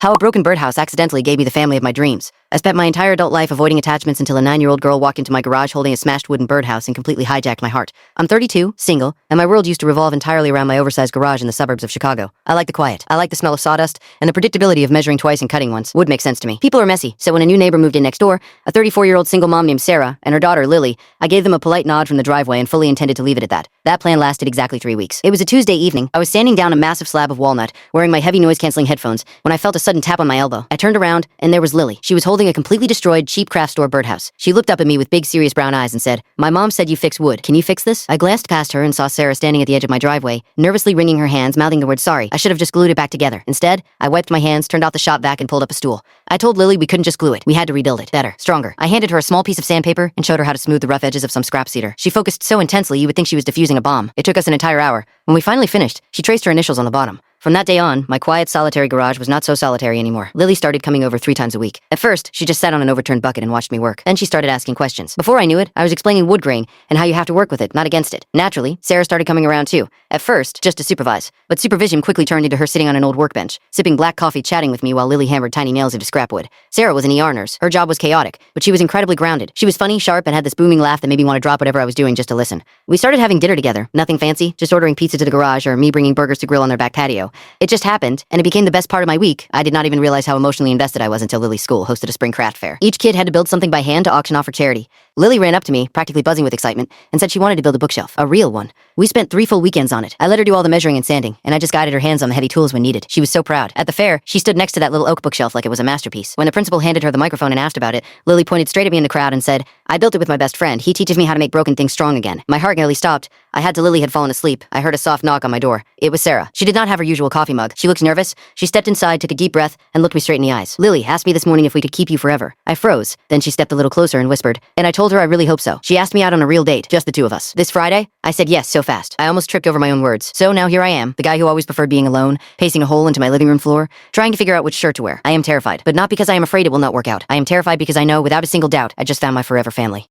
How a broken birdhouse accidentally gave me the family of my dreams. I spent my entire adult life avoiding attachments until a 9-year-old girl walked into my garage holding a smashed wooden birdhouse and completely hijacked my heart. I'm 32, single, and my world used to revolve entirely around my oversized garage in the suburbs of Chicago. I like the quiet. I like the smell of sawdust, and the predictability of measuring twice and cutting once would make sense to me. People are messy, so when a new neighbor moved in next door, a 34-year-old single mom named Sarah, and her daughter Lily, I gave them a polite nod from the driveway and fully intended to leave it at that. That plan lasted exactly 3 weeks. It was a Tuesday evening. I was standing down a massive slab of walnut, wearing my heavy noise-canceling headphones, when I felt a sudden tap on my elbow. I turned around, and there was Lily. She was holding a completely destroyed, cheap craft store birdhouse. She looked up at me with big, serious brown eyes and said, "My mom said you fix wood. Can you fix this?" I glanced past her and saw Sarah standing at the edge of my driveway, nervously wringing her hands, mouthing the word sorry. I should have just glued it back together. Instead, I wiped my hands, turned off the shop vac, and pulled up a stool. I told Lily we couldn't just glue it. We had to rebuild it. Better. Stronger. I handed her a small piece of sandpaper and showed her how to smooth the rough edges of some scrap cedar. She focused so intensely you would think she was defusing a bomb. It took us an entire hour. When we finally finished, she traced her initials on the bottom. From that day on, my quiet, solitary garage was not so solitary anymore. Lily started coming over 3 times a week. At first, she just sat on an overturned bucket and watched me work. Then she started asking questions. Before I knew it, I was explaining wood grain and how you have to work with it, not against it. Naturally, Sarah started coming around too. At first, just to supervise. But supervision quickly turned into her sitting on an old workbench, sipping black coffee, chatting with me while Lily hammered tiny nails into scrap wood. Sarah was an ER nurse. Her job was chaotic, but she was incredibly grounded. She was funny, sharp, and had this booming laugh that made me want to drop whatever I was doing just to listen. We started having dinner together. Nothing fancy, just ordering pizza to the garage or me bringing burgers to grill on their back patio. It just happened, and it became the best part of my week. I did not even realize how emotionally invested I was until Lily's school hosted a spring craft fair. Each kid had to build something by hand to auction off for charity. Lily ran up to me, practically buzzing with excitement, and said she wanted to build a bookshelf, a real one. We spent 3 full weekends on it. I let her do all the measuring and sanding, and I just guided her hands on the heavy tools when needed. She was so proud. At the fair, she stood next to that little oak bookshelf like it was a masterpiece. When the principal handed her the microphone and asked about it, Lily pointed straight at me in the crowd and said, "I built it with my best friend. He teaches me how to make broken things strong again." My heart nearly stopped. Lily had fallen asleep. I heard a soft knock on my door. It was Sarah. She did not have her usual coffee mug. She looked nervous. She stepped inside, took a deep breath, and looked me straight in the eyes. "Lily asked me this morning if we could keep you forever." I froze. Then she stepped a little closer and whispered, and I told her I really hope so. She asked me out on a real date, just the 2 of us. This Friday? I said yes so fast. I almost tripped over my own words. So now here I am, the guy who always preferred being alone, pacing a hole into my living room floor, trying to figure out which shirt to wear. I am terrified, but not because I am afraid it will not work out. I am terrified because I know, without a single doubt, I just found my forever family.